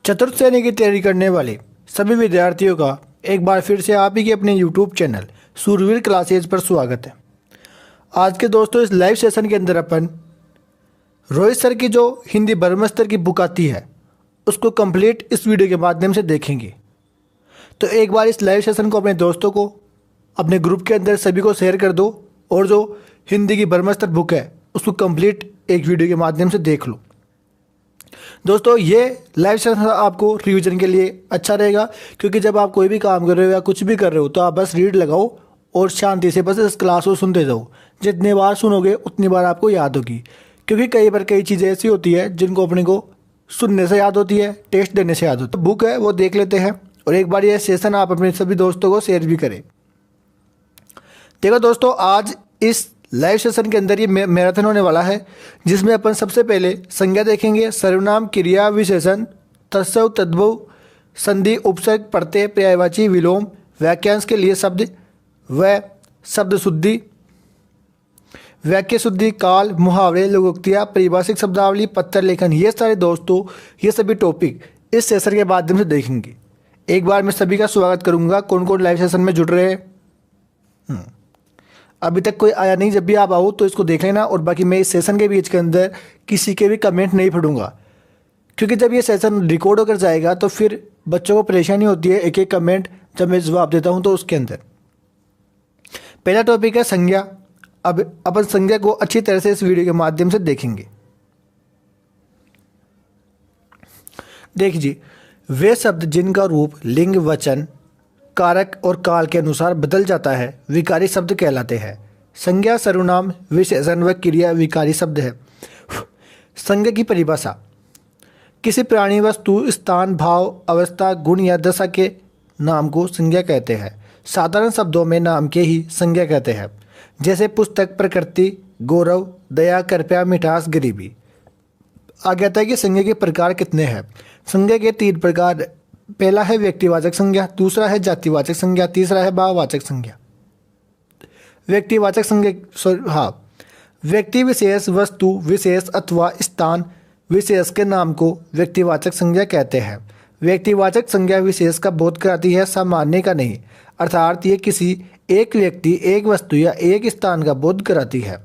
चतुर्थ श्रेणी की तैयारी करने वाले सभी विद्यार्थियों का एक बार फिर से आप ही के अपने YouTube चैनल सूरवीर क्लासेज पर स्वागत है। आज के दोस्तों इस लाइव सेशन के अंदर अपन रोहित सर की जो हिंदी ब्रह्मस्त्र की बुक आती है उसको कंप्लीट इस वीडियो के माध्यम से देखेंगे। तो एक बार इस लाइव सेशन को अपने दोस्तों को अपने ग्रुप के अंदर सभी को शेयर कर दो और जो हिंदी की ब्रह्मस्त्र बुक है उसको कंप्लीट एक वीडियो के माध्यम से देख लो। दोस्तों ये लाइव सेशन आपको रिवीजन के लिए अच्छा रहेगा, क्योंकि जब आप कोई भी काम कर रहे हो या कुछ भी कर रहे हो तो आप बस रीड लगाओ और शांति से बस इस क्लास को सुनते जाओ। जितनी बार सुनोगे उतनी बार आपको याद होगी, क्योंकि कई बार कई चीज़ें ऐसी होती है जिनको अपने को सुनने से याद होती है, टेस्ट देने से याद होती है। बुक है वो देख लेते हैं और एक बार ये सेशन आप अपने सभी दोस्तों को शेयर भी करें। देखो दोस्तों, आज इस लाइव सेशन के अंदर ये मैराथन होने वाला है, जिसमें अपन सबसे पहले संज्ञा देखेंगे, सर्वनाम, क्रिया, विशेषण, तत्सव, तद्भव, संधि, उपसर्ग, प्रत्यय, पर्यायवाची, विलोम, वाक्यांश के लिए शब्द व शब्द शुद्धि, वाक्य शुद्धि, काल, मुहावरे, लोकोक्तियाँ, परिभाषिक शब्दावली, पत्र लेखन। ये सारे दोस्तों ये सभी टॉपिक इस सेशन के माध्यम से देखेंगे। एक बार मैं सभी का स्वागत करूँगा। कौन कौन लाइव सेशन में जुड़ रहे हैं? अभी तक कोई आया नहीं। जब भी आप आओ तो इसको देख लेना। और बाकी मैं इस सेशन के बीच के अंदर किसी के भी कमेंट नहीं पढ़ूंगा, क्योंकि जब ये सेशन रिकॉर्ड होकर जाएगा तो फिर बच्चों को परेशानी होती है एक एक कमेंट जब मैं जवाब देता हूं। तो उसके अंदर पहला टॉपिक है संज्ञा। अब अपन संज्ञा को अच्छी तरह से इस वीडियो के माध्यम से देखेंगे। देखिए, वे शब्द जिनका रूप लिंग, वचन, कारक और काल के अनुसार बदल जाता है विकारी शब्द कहलाते हैं। संज्ञा, सर्वनाम, विशेषण व क्रिया विकारी शब्द है। संज्ञा की परिभाषा: किसी प्राणी, वस्तु, स्थान, भाव, अवस्था, गुण या दशा के नाम को संज्ञा कहते हैं। साधारण शब्दों में नाम के ही संज्ञा कहते हैं, जैसे पुस्तक, प्रकृति, गौरव, दया, कृपया, मिठास, गरीबी। आगे आता है कि संज्ञा के प्रकार कितने हैं। संज्ञा के 3 प्रकार। पहला है व्यक्तिवाचक संज्ञा, दूसरा है जातिवाचक संज्ञा, तीसरा है भाववाचक संज्ञा। व्यक्तिवाचक संज्ञा व्यक्ति विशेष, वस्तु विशेष अथवा स्थान विशेष के नाम को व्यक्तिवाचक संज्ञा कहते हैं। व्यक्तिवाचक संज्ञा विशेष का बोध कराती है, सामान्य का नहीं। अर्थात ये किसी एक व्यक्ति, एक वस्तु या एक स्थान का बोध कराती है।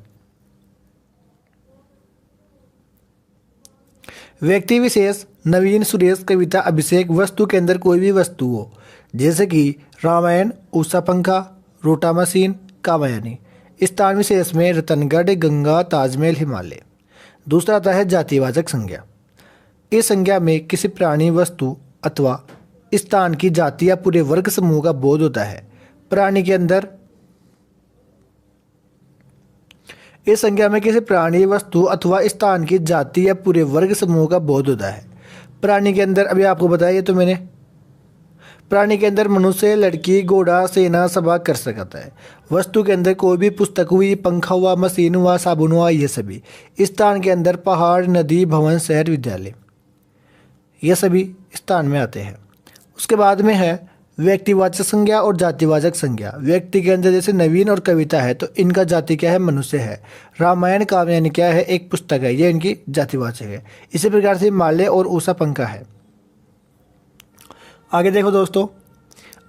व्यक्ति विशेष: नवीन, सुरेश, कविता, अभिषेक। वस्तु के अंदर कोई भी वस्तु हो, जैसे कि रामायण, उषा पंखा, रोटा मशीन, कामयानी। स्थान विशेष में रतनगढ़, गंगा, ताजमहल, हिमालय। दूसरा आता है जातिवाचक संज्ञा। इस संज्ञा में किसी प्राणी, वस्तु अथवा स्थान की जाति या पूरे वर्ग समूह का बोध होता है। प्राणी के अंदर इस संज्ञा में किसी प्राणी, वस्तु अथवा स्थान की जाति या पूरे वर्ग समूह का बोध होता है। प्राणी के अंदर अभी आपको बताया तो मैंने, प्राणी के अंदर मनुष्य, लड़की, घोड़ा, सेना, सभा कर सकता है। वस्तु के अंदर कोई भी पुस्तक हुई, पंखा हुआ, मशीन हुआ, साबुन हुआ, ये सभी। स्थान के अंदर पहाड़, नदी, भवन, शहर, विद्यालय, ये सभी स्थान में आते हैं। उसके बाद में है व्यक्तिवाचक संज्ञा और जातिवाचक संज्ञा। व्यक्ति के अंदर जैसे नवीन और कविता है तो इनका जाति क्या है? मनुष्य है। रामायण, कामयानी क्या है? एक पुस्तक है, ये इनकी जातिवाचक है। इसी प्रकार से हिमालय और उषा पंखा है। आगे देखो दोस्तों,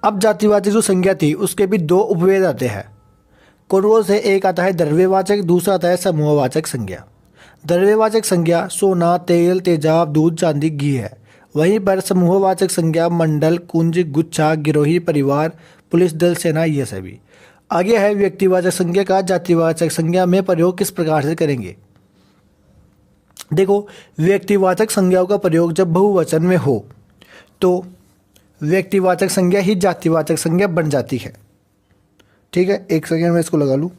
अब जातिवाचक जो संज्ञा थी उसके भी 2 उपभेद आते हैं। कौन से? एक आता है द्रव्यवाचक, दूसरा आता है समूहवाचक संज्ञा। द्रव्यवाचक संज्ञा सोना, तेल, तेजाब, दूध, चांदी, घी है। वहीं पर समूहवाचक संज्ञा मंडल, कुंज, गुच्छा, गिरोही, परिवार, पुलिस दल, सेना, ये सभी। आगे है व्यक्तिवाचक संज्ञा का जातिवाचक संज्ञा में प्रयोग किस प्रकार से करेंगे। देखो, व्यक्तिवाचक संज्ञाओं का प्रयोग जब बहुवचन में हो तो व्यक्तिवाचक संज्ञा ही जातिवाचक संज्ञा बन जाती है। ठीक है, एक सेकेंड में इसको लगा लूँ।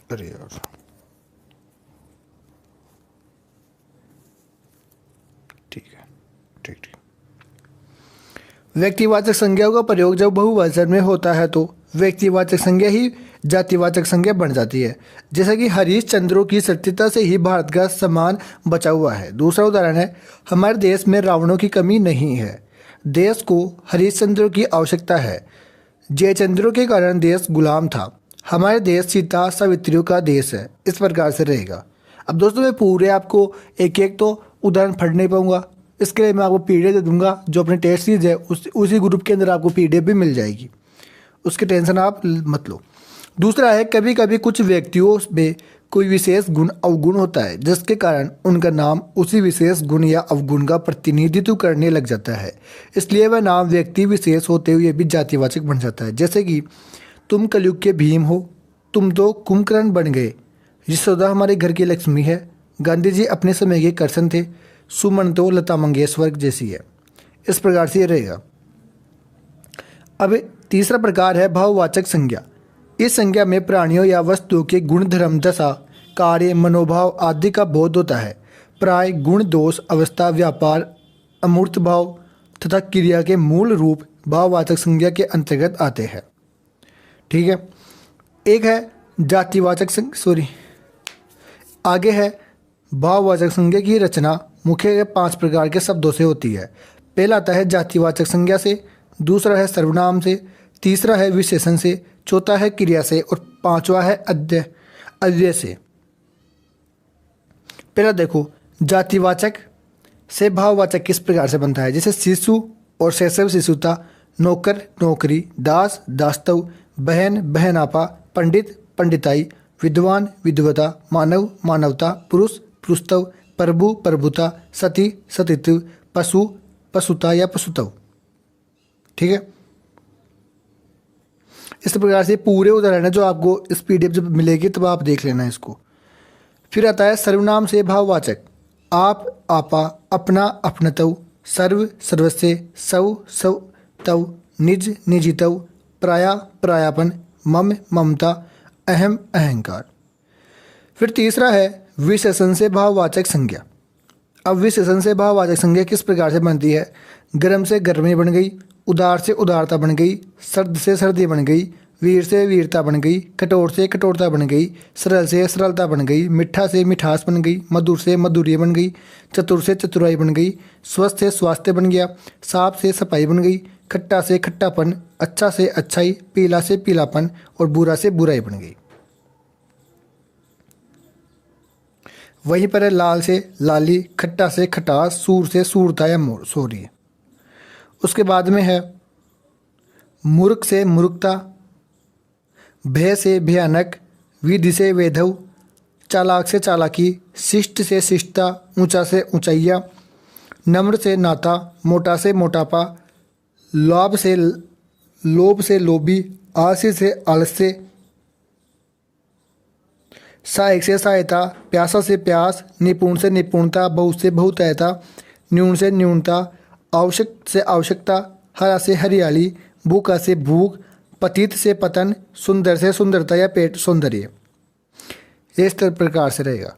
अरे यार, ठीक है, ठीक। व्यक्तिवाचक संज्ञाओं का प्रयोग जब बहुवचन में होता है तो व्यक्तिवाचक संज्ञा ही जातिवाचक संज्ञा बन जाती है। जैसे कि हरीश चंद्रों की सत्यता से ही भारत का सम्मान बचा हुआ है। दूसरा उदाहरण है, हमारे देश में रावणों की कमी नहीं है। देश को हरीश चंद्रों की आवश्यकता है। जयचंद्रों के कारण देश गुलाम था। हमारे देश सीता सावित्रियों का देश है। इस प्रकार से रहेगा। अब दोस्तों मैं पूरे आपको एक एक तो उदाहरण पढ़ नहीं पाऊंगा, इसके लिए मैं आपको पीडीएफ दे दूंगा। जो अपने टेस्ट सीरीज है उसी ग्रुप के अंदर आपको पीडीएफ भी मिल जाएगी, उसकी टेंशन आप मत लो। दूसरा है, कभी कभी कुछ व्यक्तियों में कोई विशेष गुण अवगुण होता है जिसके कारण उनका नाम उसी विशेष गुण या अवगुण का प्रतिनिधित्व करने लग जाता है, इसलिए वह नाम व्यक्ति विशेष होते हुए भी जातिवाचक बन जाता है। जैसे कि तुम कलयुग के भीम हो, तुम तो कुंभकर्ण बन गए। यशोदा हमारे घर की लक्ष्मी है। गांधी जी अपने समय के कर्षण थे। सुमन तो लता मंगेशकर जैसी है। इस प्रकार से ये रहेगा। अब तीसरा प्रकार है भाववाचक संज्ञा। इस संज्ञा में प्राणियों या वस्तुओं के गुण, धर्म, दशा, कार्य, मनोभाव आदि का बोध होता है। प्राय गुण, दोष, अवस्था, व्यापार, अमूर्त भाव तथा क्रिया के मूल रूप भाववाचक संज्ञा के अंतर्गत आते हैं। ठीक है। एक है जातिवाचक आगे है भाववाचक संज्ञा की रचना मुख्य 5 प्रकार के शब्दों से होती है। पहला आता है जातिवाचक संज्ञा से, दूसरा है सर्वनाम से, तीसरा है विशेषण से, चौथा है क्रिया से और पांचवा है अव्यय से। पहला देखो, जातिवाचक से भाववाचक किस प्रकार से बनता है। जैसे शिशु और शैशव शिशुता, नौकर नौकरी, दास दासत्व, बहन बहनापा, पंडित पंडिताई, विद्वान विद्वता, मानव मानवता, पुरुष पुरुषत्व, प्रभु प्रभुता, सती सतीत्व, पशु पशुता या पशुत्व। ठीक है। इस प्रकार से पूरे उदाहरण है जो आपको इस पीडीएफ जब मिलेगी तब आप देख लेना इसको। फिर आता है सर्वनाम से भाववाचक। आप आपा, अपना अपनतव, सर्व सर्वस्व, सव सव तव, निज निजितव, प्राया प्रायापन, मम ममता, अहम अहंकार। फिर तीसरा है विशेषण से भाववाचक संज्ञा। अब विशेषण से भाववाचक संज्ञा किस प्रकार से बनती है। गर्म से गर्मी बन गई, उदार से उदारता बन गई, सर्द से सर्दी बन गई, वीर से वीरता बन गई, कठोर से कठोरता बन गई, सरल से सरलता बन गई, मिठा से मिठास बन गई, मधुर से मधुर्य बन गई, चतुर से चतुराई बन गई, स्वस्थ से स्वास्थ्य बन गया, साफ से सफाई बन गई, खट्टा से खट्टापन, अच्छा से अच्छाई, पीला से पीलापन और बुरा से बुराई बन गई। वहीं पर है लाल से लाली, खट्टा से खटास, सूर से सूरता या सोरी। उसके बाद में है मूर्ख से मूर्खता, भय से भयानक, विधि से वैधव, चालाक से चालाकी, शिष्ट से शिष्टता, ऊंचा से ऊंचाइया, नम्र से नाता, मोटा से मोटापा, लोभ से लोभी, आलसी से आलस्य, सहायक से सहायता, प्यासा से प्यास, निपुण से निपुणता, बहुत से बहुतायता, न्यून से न्यूनता, आवश्यक से आवश्यकता, हरा से हरियाली, भूखा से भूख, पतित से पतन, सुंदर से सुंदरता या पेट सौंदर्य। इस प्रकार से रहेगा।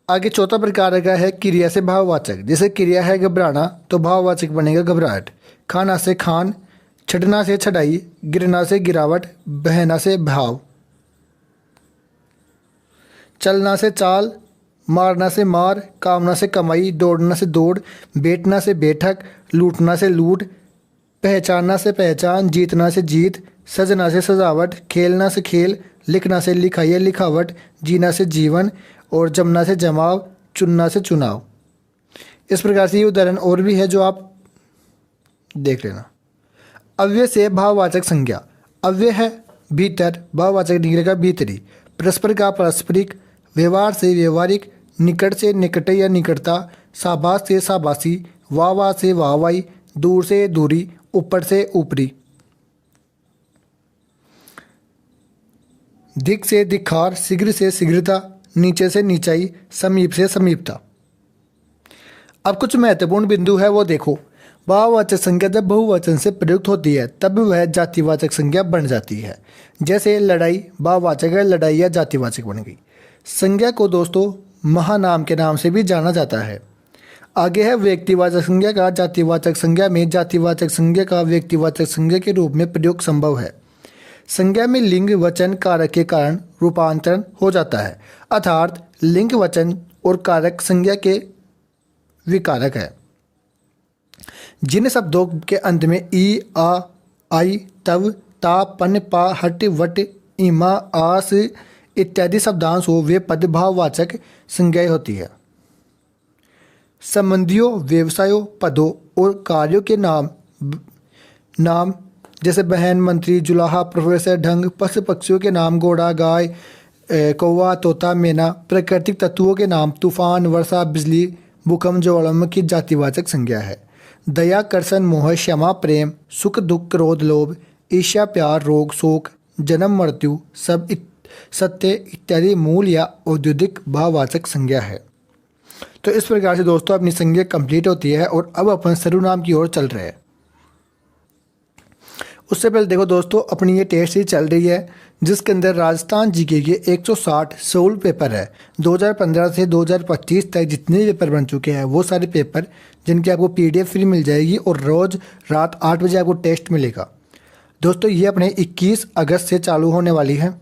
आगे चौथा प्रकार का है क्रिया से भाववाचक। जैसे क्रिया है घबराना तो भाववाचक बनेगा घबराहट। खाना से खान, छटना से छटाई, गिरना से गिरावट, बहना से भाव, चलना से चाल, मारना से मार, कामना से कमाई, दौड़ना से दौड़, बैठना से बैठक, लूटना से लूट, पहचानना से पहचान, जीतना से जीत, सजना से सजावट, खेलना से खेल, लिखना से लिखाई या लिखावट, जीना से जीवन और जमना से जमाव, चुनना से चुनाव। इस प्रकार से ये उदाहरण और भी है जो आप देख लेना। अव्यय से भाववाचक संज्ञा। अव्यय है भीतर, भाववाचक निकलेगा भीतरी, परस्पर का पारस्परिक, व्यवहार से व्यवहारिक, निकट से निकट या निकटता, शाबाश से शाबाशी, वाह वाह से वाहवाही, दूर से दूरी, ऊपर से ऊपरी, दिक से दिखार, शीघ्र से शीघ्रता, नीचे से नीचाई, समीप से समीपता। अब कुछ महत्वपूर्ण बिंदु है वो देखो। भाववाचक संज्ञा जब बहुवचन से प्रयुक्त होती है तब वह जातिवाचक संज्ञा बन जाती है। जैसे लड़ाई भाववाचक है, लड़ाई या जातिवाचक बन गई। संज्ञा को दोस्तों महानाम के नाम से भी जाना जाता है। आगे है व्यक्तिवाचक संज्ञा का। जातिवाचक संज्ञा में जातिवाचक संज्ञा का व्यक्तिवाचक संज्ञा के रूप में प्रयोग संभव है। संज्ञा में लिंग वचन कारक के कारण रूपांतरण हो जाता है, अर्थात लिंग वचन और कारक संज्ञा के विकारक है। जिन शब्दों के अंत में ई, आ, आई, तब, ता पन पा हट वट इमा आस इत्यादि शब्दांश हो वे पदभाववाचक संज्ञाएं होती है। संबंधियों, व्यवसायों, पदों और कार्यों के नाम जैसे बहन, मंत्री, जुलाहा, प्रोफेसर, ढंग, पशु पक्षियों के नाम, घोड़ा, गाय, कौवा, तोता, मैना, प्राकृतिक तत्वों के नाम, तूफान, वर्षा, बिजली, भूकंप, ज्वालामुखी जातिवाचक संज्ञा है। दया, कर्षण, मोह, क्षमा, प्रेम, सुख, दुख, क्रोध, लोभ, ईर्ष्या, प्यार, रोग, शोक, जन्म, मृत्यु, सत्य इत्यादि मूल या औद्योगिक भाववाचक संज्ञा है। तो इस प्रकार से दोस्तों अपनी संज्ञा कंप्लीट होती है और अब अपन सर्वनाम की ओर चल रहे हैं। उससे पहले देखो दोस्तों, अपनी ये टेस्ट सीरीज चल रही है जिसके अंदर राजस्थान जीके के 160 सोल पेपर है। 2015 से 2025 तक जितने पेपर बन चुके हैं वो सारे पेपर जिनकी आपको पीडीएफ फ्री मिल जाएगी और रोज़ रात 8 बजे आपको टेस्ट मिलेगा। दोस्तों ये अपने 21 अगस्त से चालू होने वाली है।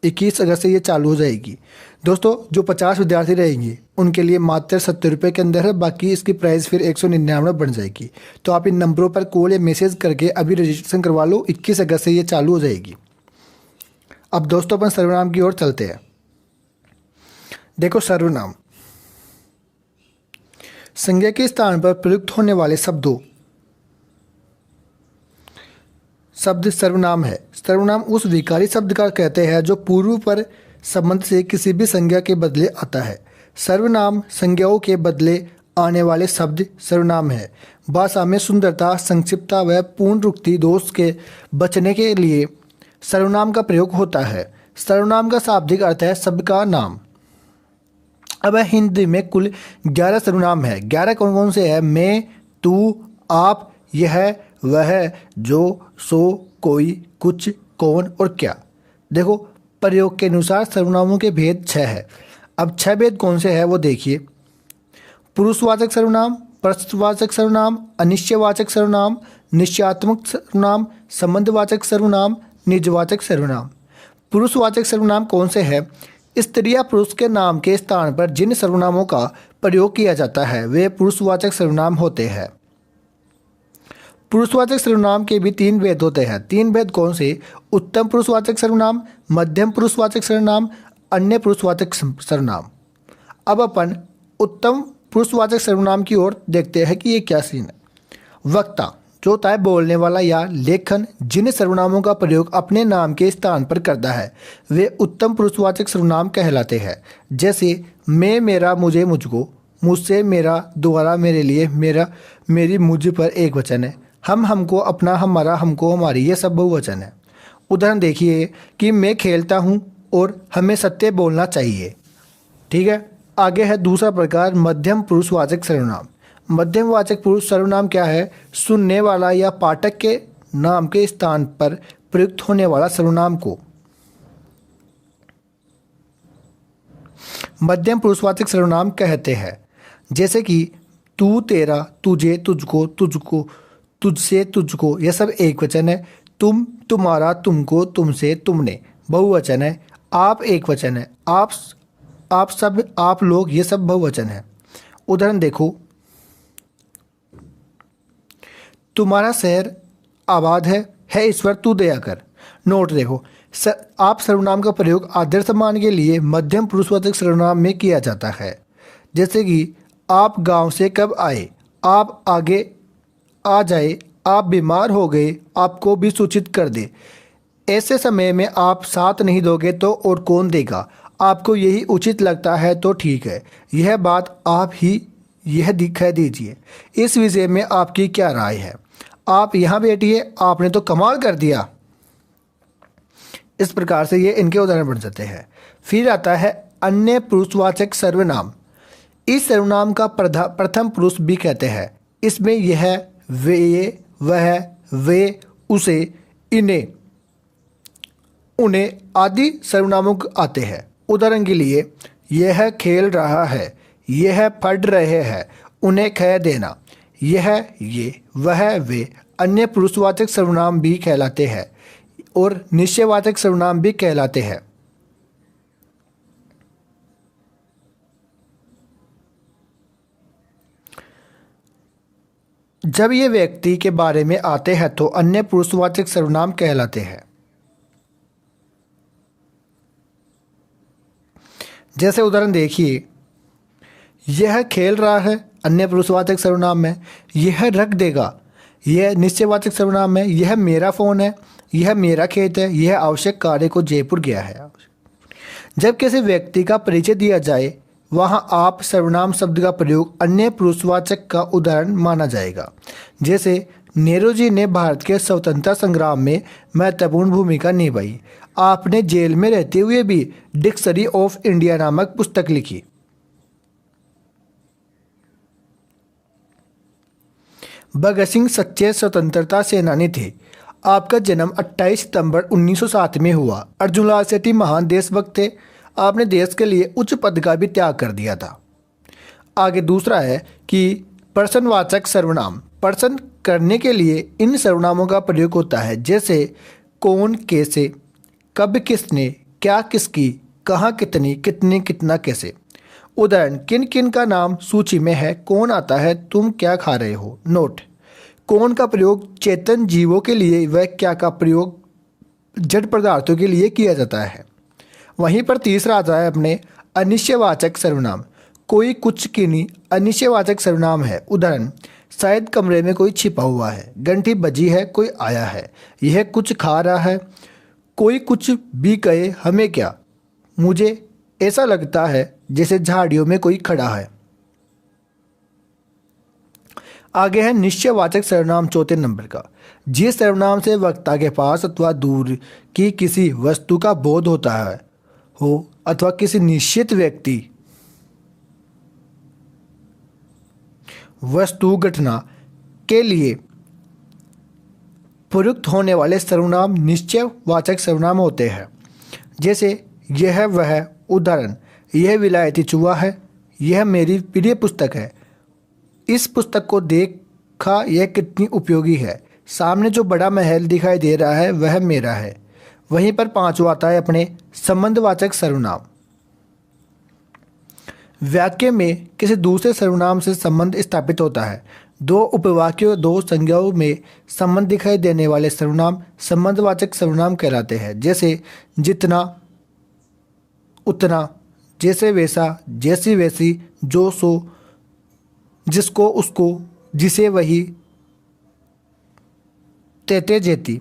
21 अगस्त से ये चालू हो जाएगी। दोस्तों जो 50 विद्यार्थी रहेंगे उनके लिए मात्र 70 रुपये के अंदर है, बाकी इसकी प्राइस फिर 199 बन जाएगी। तो आप इन नंबरों पर कॉल या मैसेज करके अभी रजिस्ट्रेशन करवा लो। 21 अगस्त से ये चालू हो जाएगी। अब दोस्तों अपन सर्वनाम की ओर चलते हैं। देखो सर्वनाम संज्ञा के स्थान पर प्रयुक्त होने वाले शब्द सर्वनाम है। सर्वनाम उस विकारी शब्द का कहते हैं जो पूर्व पर संबंध से किसी भी संज्ञा के बदले आता है। सर्वनाम संज्ञाओं के बदले आने वाले शब्द सर्वनाम है। भाषा में सुंदरता, संक्षिप्तता व पूर्णोक्ति दोष के बचने के लिए सर्वनाम का प्रयोग होता है। सर्वनाम का शाब्दिक अर्थ है सबका नाम। अब हिंदी में कुल 11 सर्वनाम है। 11 कौन कौन से है? मैं, तू, आप, यह, वह, जो, सो, कोई, कुछ, कौन और क्या। देखो प्रयोग के अनुसार सर्वनामों के भेद 6 है। अब 6 भेद कौन से है वो देखिए। पुरुषवाचक सर्वनाम, प्रश्नवाचक सर्वनाम, अनिश्चयवाचक सर्वनाम, निश्चयात्मक सर्वनाम, संबंधवाचक सर्वनाम, निजवाचक सर्वनाम। पुरुषवाचक सर्वनाम कौन से है? स्त्री या पुरुष के नाम के स्थान पर जिन सर्वनामों का प्रयोग किया जाता है वे पुरुषवाचक सर्वनाम होते हैं। पुरुषवाचक सर्वनाम के भी 3 भेद होते हैं। 3 भेद कौन से? उत्तम पुरुषवाचक सर्वनाम, मध्यम पुरुषवाचक सर्वनाम, अन्य पुरुषवाचक सर्वनाम। अब अपन उत्तम पुरुषवाचक सर्वनाम की ओर देखते हैं कि ये क्या सीन है। वक्ता जो होता है बोलने वाला या लेखन जिन सर्वनामों का प्रयोग अपने नाम के स्थान पर करता है वे उत्तम पुरुषवाचक सर्वनाम कहलाते हैं। जैसे मैं, मेरा, मुझे, मुझको, मुझसे, मेरा, द्वारा, मेरे लिए, मेरा, मेरी, मुझ पर एक वचन है। हम, हमको, अपना, हमारा, हमको, हमारी, ये सब बहुवचन है। उदाहरण देखिए कि मैं खेलता हूँ और हमें सत्य बोलना चाहिए। ठीक है। आगे है दूसरा प्रकार मध्यम पुरुषवाचक सर्वनाम। मध्यमवाचक पुरुष सर्वनाम क्या है? सुनने वाला या पाठक के नाम के स्थान पर प्रयुक्त होने वाला सर्वनाम को मध्यम पुरुषवाचक सर्वनाम कहते हैं। जैसे कि तू, तेरा, तुझे, तुझको, तुझको, तुझसे, तुझको, यह सब एक वचन है। तुम, तुम्हारा, तुमको, तुमसे, तुमने बहुवचन है। आप एक वचन है। आप सब, आप लोग, ये सब बहुवचन है। उदाहरण देखो, तुम्हारा शहर आबाद है ईश्वर तू दया कर। नोट देखो, आप सर्वनाम का प्रयोग आदर सम्मान के लिए मध्यम पुरुषवाचक सर्वनाम में किया जाता है। जैसे कि आप गांव से कब आए, आप आगे आ जाए, आप बीमार हो गए, आपको भी सूचित कर दे। ऐसे समय में आप साथ नहीं दोगे तो और कौन देगा? आपको यही उचित लगता है तो ठीक है, यह बात आप ही यह दिखा दीजिए। इस विषय में आपकी क्या राय है? आप यहाँ बैठिए, आपने तो कमाल कर दिया। इस प्रकार से ये इनके उदाहरण बन जाते हैं। फिर आता है अन्य पुरुषवाचक सर्वनाम। इस सर्वनाम का प्रथम पुरुष भी कहते हैं। इसमें यह, वे, वह, वे, उसे, इन्हें, उन्हें आदि सर्वनामों आते हैं। उदाहरण के लिए यह खेल रहा है, यह पढ़ रहे हैं, उन्हें कह देना। यह, ये, वह, वे अन्य पुरुषवाचक सर्वनाम भी कहलाते हैं और निश्चयवाचक सर्वनाम भी कहलाते हैं। जब ये व्यक्ति के बारे में आते हैं तो अन्य पुरुषवाचक सर्वनाम कहलाते हैं। जैसे उदाहरण देखिए, यह खेल रहा है अन्य पुरुषवाचक सर्वनाम है, यह रख देगा यह निश्चयवाचक सर्वनाम है, यह मेरा फ़ोन है, यह मेरा खेत है, यह आवश्यक कार्य को जयपुर गया है। जब किसी व्यक्ति का परिचय दिया जाए वहां आप सर्वनाम शब्द का प्रयोग अन्य पुरुषवाचक का उदाहरण माना जाएगा। जैसे नेहरू जी ने भारत के स्वतंत्रता संग्राम में महत्वपूर्ण भूमिका निभाई। आपने जेल में रहते हुए भी डिक्शनरी ऑफ इंडिया नामक पुस्तक लिखी। भगत सिंह सच्चे स्वतंत्रता सेनानी थे। आपका जन्म 28 सितंबर 1907 में हुआ। अर्जुन लाल सेठी महान देशभक्त थे। आपने देश के लिए उच्च पद का भी त्याग कर दिया था। आगे दूसरा है कि प्रश्नवाचक सर्वनाम। प्रश्न करने के लिए इन सर्वनामों का प्रयोग होता है। जैसे कौन, कैसे, कब, किसने, क्या, किसकी, कहाँ, कितनी, कितने, कितना, कैसे। उदाहरण, किन किन का नाम सूची में है, कौन आता है, तुम क्या खा रहे हो। नोट, कौन का प्रयोग चेतन जीवों के लिए व क्या का प्रयोग जड़ पदार्थों के लिए किया जाता है। वहीं पर तीसरा आता है अपने अनिश्चयवाचक सर्वनाम। कोई, कुछ, किन्हीं अनिश्चयवाचक सर्वनाम है। उदाहरण, शायद कमरे में कोई छिपा हुआ है, घंटी बजी है, कोई आया है, यह कुछ खा रहा है, कोई कुछ भी कहे, हमें क्या, मुझे ऐसा लगता है जैसे झाड़ियों में कोई खड़ा है। आगे है निश्चयवाचक सर्वनाम चौथे नंबर का। जिस सर्वनाम से वक्ता के पास अथवा दूर की किसी वस्तु का बोध होता है हो अथवा किसी निश्चित व्यक्ति, वस्तु, घटना के लिए प्रयुक्त होने वाले सर्वनाम निश्चयवाचक सर्वनाम होते हैं। जैसे यह वह। उदाहरण, यह विलायती चूहा है, यह मेरी प्रिय पुस्तक है, इस पुस्तक को देखा यह कितनी उपयोगी है, सामने जो बड़ा महल दिखाई दे रहा है वह मेरा है। वहीं पर पांचवा आता है अपने संबंधवाचक सर्वनाम। वाक्य में किसी दूसरे सर्वनाम से संबंध स्थापित होता है। दो उपवाक्यों, दो संज्ञाओं में संबंध दिखाई देने वाले सर्वनाम संबंधवाचक सर्वनाम कहलाते हैं। जैसे जितना, उतना, जैसे वैसा, जैसी वैसी, जो सो, जिसको उसको, जिसे वही, तेते जेती।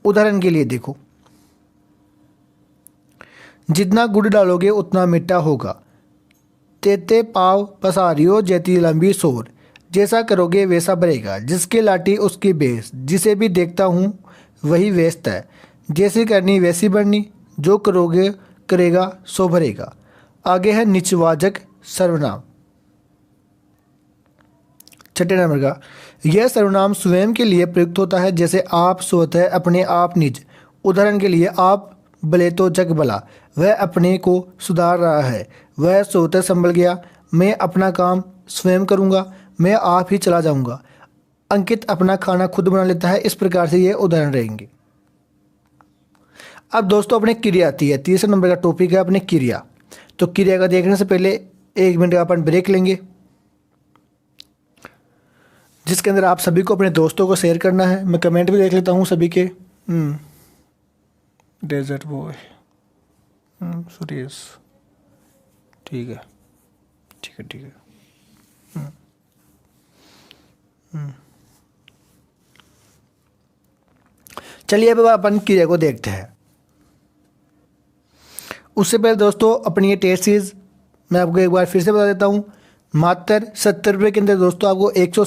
उदाहरण के लिए देखो, जितना गुड़ डालोगे उतना मीठा होगा, तेते पाव पसारियो जेती लंबी सोर, जैसा करोगे वैसा भरेगा, जिसकी लाठी उसकी बेस, जिसे भी देखता हूँ वही व्यस्त है, जैसी करनी वैसी बढ़नी, जो करोगे करेगा सो भरेगा। आगे है निश्चयवाचक सर्वनाम छठे नंबर का। यह सर्वनाम स्वयं के लिए प्रयुक्त होता है। जैसे आप, स्वतः, अपने आप, निज। उदाहरण के लिए, आप भले तो जग भला, वह अपने को सुधार रहा है, वह स्वतः संभल गया, मैं अपना काम स्वयं करूंगा, मैं आप ही चला जाऊंगा, अंकित अपना खाना खुद बना लेता है। इस प्रकार से ये उदाहरण रहेंगे। अब दोस्तों अपने क्रिया आती है। तीसरे नंबर का टॉपिक है अपने क्रिया। तो क्रिया का देखने से पहले 1 मिनट का अपन ब्रेक लेंगे, जिसके अंदर आप सभी को अपने दोस्तों को शेयर करना है। मैं कमेंट भी देख लेता हूँ सभी के। डेजर्ट बॉय, सुरेश, ठीक है ठीक है ठीक है। चलिए अब अपन क्रिया को देखते हैं। उससे पहले दोस्तों अपनी ये टेस्ट सीरीज मैं आपको एक बार फिर से बता देता हूँ। मात्र 70 रुपये के अंदर दोस्तों आपको 160